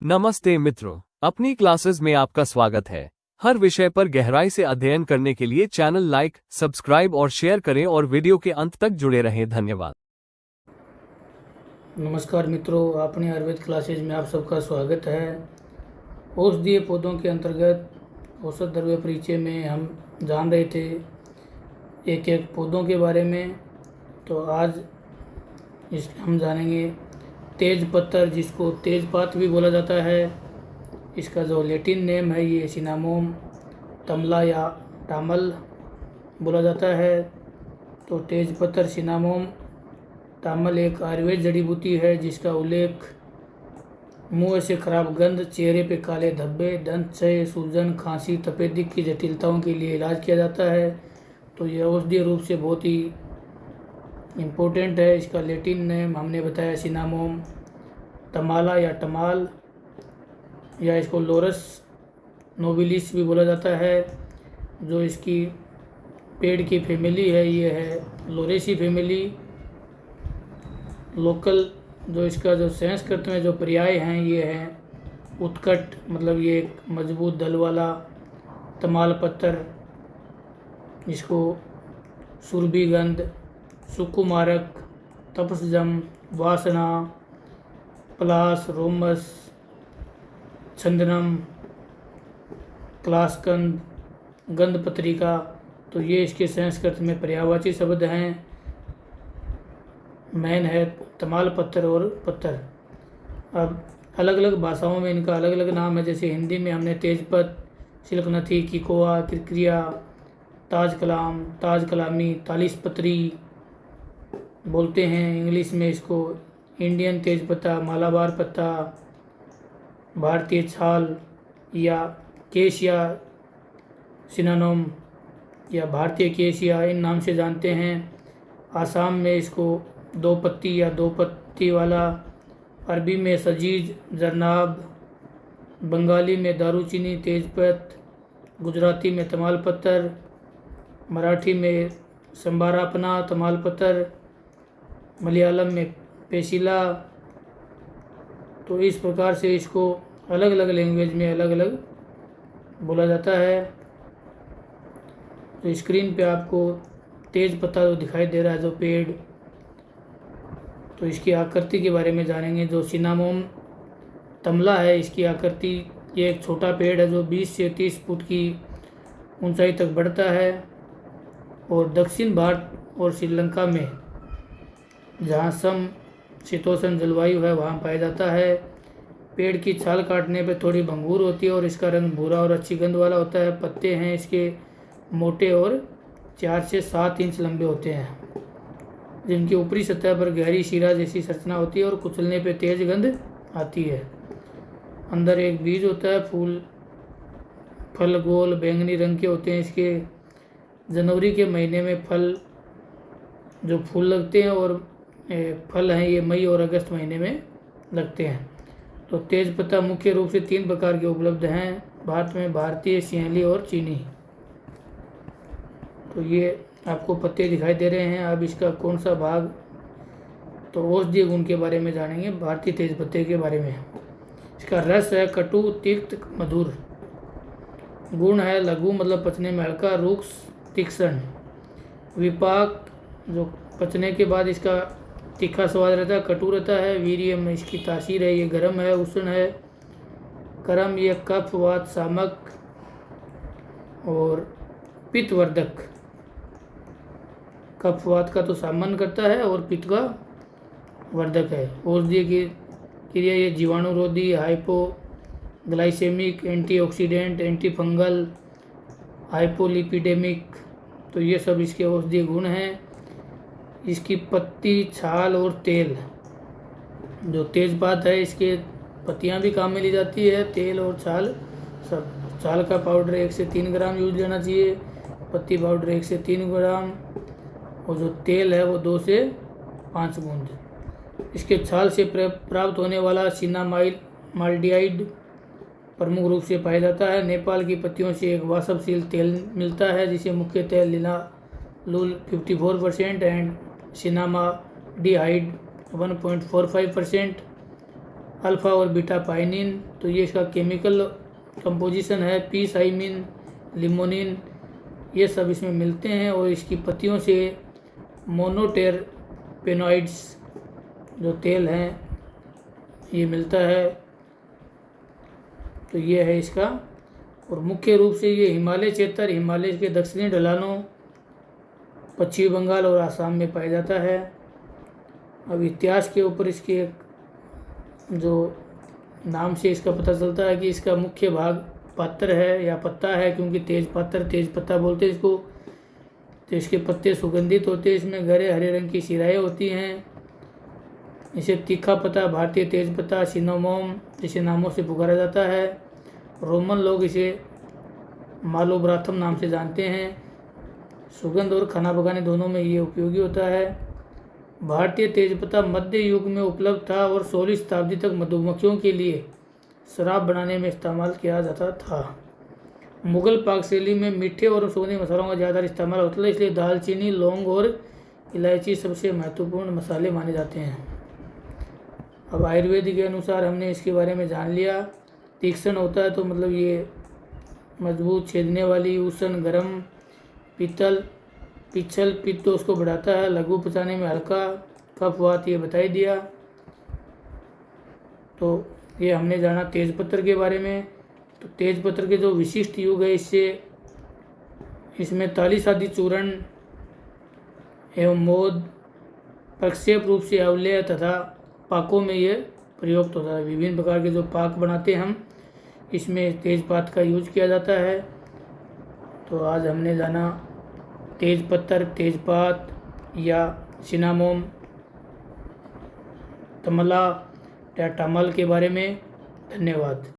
नमस्ते मित्रों, अपनी क्लासेस में आपका स्वागत है। हर विषय पर गहराई से अध्ययन करने के लिए चैनल लाइक, सब्सक्राइब और शेयर करें और वीडियो के अंत तक जुड़े रहें। धन्यवाद। नमस्कार मित्रों, अपने आयुर्वेद क्लासेज में आप सबका स्वागत है। औषधीय पौधों के अंतर्गत औषध द्रव्य परिचय में हम जान रहे थे एक एक पौधों के बारे में। तो आज हम जानेंगे तेज पत्तर, जिसको तेजपात भी बोला जाता है। इसका जो लैटिन नेम है ये सिनामोम तमला या टामल बोला जाता है। तो तेज पत्तर सिनामोम टामल एक आयुर्वेद जड़ी बूटी है जिसका उल्लेख मुंह से खराब गंध, चेहरे पे काले धब्बे, दंत क्षय, सूजन, खांसी, तपेदिक की जटिलताओं के लिए इलाज किया जाता है। तो यह औषधीय रूप से बहुत ही इम्पोर्टेंट है। इसका लैटिन नेम हमने बताया सिनामोम तमाला या टमाल, या इसको लोरस नोबिलिस भी बोला जाता है। जो इसकी पेड़ की फैमिली है ये है लोरेसी फैमिली। लोकल जो इसका जो संस्कृत में जो पर्याय हैं ये हैं उत्कट, मतलब ये एक मजबूत दल वाला तमाल पत्तर, इसको सुरभिगंध, सुकुमारक, तपसजम, वासना, पलास, रोमस, चंदनम, क्लासकंद, गंध पत्रिका, तो ये इसके संस्कृत में पर्यायवाची शब्द हैं। मैन है तमाल पत्तर और पत्तर। अब अलग अलग भाषाओं में इनका अलग अलग नाम है। जैसे हिंदी में हमने तेजपत, सिल्कनथी, किकोआ, किरकिरिया, ताज कलाम, ताज कलामी, तालिस पत्री बोलते हैं। इंग्लिश में इसको इंडियन तेज पत्ता, मालाबार पत्ता, भारतीय छाल या केशिया सिनानोम या भारतीय केशिया इन नाम से जानते हैं। आसाम में इसको दो पत्ती या दो पत्ती वाला, अरबी में सजीज, जरनाब, बंगाली में दारूचीनी, तेजपत, गुजराती में तमाल पत्तर, मराठी में संबारापना तमाल पत्तर, मलयालम में पेशिला। तो इस प्रकार से इसको अलग अलग लैंग्वेज में अलग अलग बोला जाता है। तो स्क्रीन पे आपको तेज पत्ता जो दिखाई दे रहा है, जो पेड़, तो इसकी आकृति के बारे में जानेंगे। जो सिनामोम तमला है, इसकी आकृति, ये एक छोटा पेड़ है जो 20 से 30 फुट की ऊंचाई तक बढ़ता है और दक्षिण भारत और श्रीलंका में जहाँ सम शीतोष्ण जलवायु है वहाँ पाया जाता है। पेड़ की छाल काटने पर थोड़ी भंगूर होती है और इसका रंग भूरा और अच्छी गंध वाला होता है। पत्ते हैं इसके मोटे और 4 से 7 इंच लंबे होते हैं, जिनकी ऊपरी सतह पर गहरी शिरा जैसी संरचना होती है और कुचलने पर तेज गंध आती है। अंदर एक बीज होता है। फल गोल बैंगनी रंग के होते हैं। इसके जनवरी के महीने में फूल लगते हैं और फल हैं ये मई और अगस्त महीने में लगते हैं। तो तेज पत्ता मुख्य रूप से 3 प्रकार के उपलब्ध हैं भारत में, भारतीय, सिंहली और चीनी। तो ये आपको पत्ते दिखाई दे रहे हैं। अब इसका कौन सा भाग, तो औषधीय गुण के बारे में जानेंगे भारतीय तेज पत्ते के बारे में। इसका रस है कटु, तिक्त, मधुर। गुण है लघु, मतलब पचने में हल्का, रुक्ष, तीक्ष्ण। विपाक, जो पचने के बाद इसका तीखा स्वाद रहता है, कटु रहता है। वीर्य में इसकी तासीर है, ये गर्म है, उष्ण है। करम, ये कफ वात शामक और पित्तवर्धक। कफ वात का तो सामन करता है और पित्त का वर्धक है। औषधीय की क्रिया, ये जीवाणुरोधी, hypoglycaemic, antioxidant, anti fungal, hypolipidaemic, तो ये सब इसके औषधीय गुण हैं। इसकी पत्ती, छाल और तेल, जो तेजपात है इसके पत्तियां भी काम में ली जाती है, तेल और छाल सब। छाल का पाउडर 1 से 3 ग्राम यूज लेना चाहिए, पत्ती पाउडर 1 से 3 ग्राम, और जो तेल है वो 2 से 5 बूंद। इसके छाल से प्राप्त होने वाला सिनामाइड प्रमुख रूप से पाया जाता है। नेपाल की पत्तियों से एक वाष्पशील तेल मिलता है जिसे मुख्यतः लिनालूल 54% एंड सिनामाडिहाइड 1.45% अल्फ़ा और बीटा पाइनिन, तो ये इसका केमिकल कंपोजिशन है। पी साइमिन, लिमोनिन, ये सब इसमें मिलते हैं। और इसकी पत्तियों से मोनोटेरपेनॉइड्स जो तेल हैं ये मिलता है। तो ये है इसका। और मुख्य रूप से ये हिमालय क्षेत्र, हिमालय के दक्षिणी ढलानों, पश्चिमी बंगाल और आसाम में पाया जाता है। अब इतिहास के ऊपर इसके एक जो नाम से इसका पता चलता है कि इसका मुख्य भाग पात्र है या पत्ता है, क्योंकि तेज पात्र, तेज पत्ता बोलते हैं इसको। तो इसके पत्ते सुगंधित होते हैं, इसमें गहरे हरे रंग की शिराएँ होती हैं। इसे तीखा पत्ता, भारतीय तेज पत्ता, सिनामोम जैसे नामों से पुकारा जाता है। रोमन लोग इसे मालोब्राथम नाम से जानते हैं। सुगंध और खाना पकाने दोनों में ये उपयोगी होता है। भारतीय तेजपत्ता मध्य युग में उपलब्ध था और 16वीं शताब्दी तक मधुमक्खियों के लिए शराब बनाने में इस्तेमाल किया जाता था। मुगल पाक शैली में मीठे और सुगंधी मसालों का ज़्यादा इस्तेमाल होता था, इसलिए दालचीनी, लौंग और इलायची सबसे महत्वपूर्ण मसाले माने जाते हैं। अब आयुर्वेद के अनुसार हमने इसके बारे में जान लिया। तीक्ष्ण होता है तो मतलब ये मजबूत, छेदने वाली, उष्ण, गर्म, पीतल, पिछल, पित्त तो उसको बढ़ाता है, लघु पचाने में हल्का, कफ वात ये बता ही दिया। तो ये हमने जाना तेजपत्र के बारे में। तो तेजपत्र के जो विशिष्ट युग है इसमें ताली शादी चूर्ण एवं मोद प्रक्षेप रूप से अवलेय तथा पाकों में ये प्रयुक्त होता है। विभिन्न प्रकार के जो पाक बनाते हैं हम, इसमें तेजपात का यूज किया जाता है। तो आज हमने जाना तेजपत्र, तेजपात या सिनामोम, तमला या टमल के बारे में। धन्यवाद।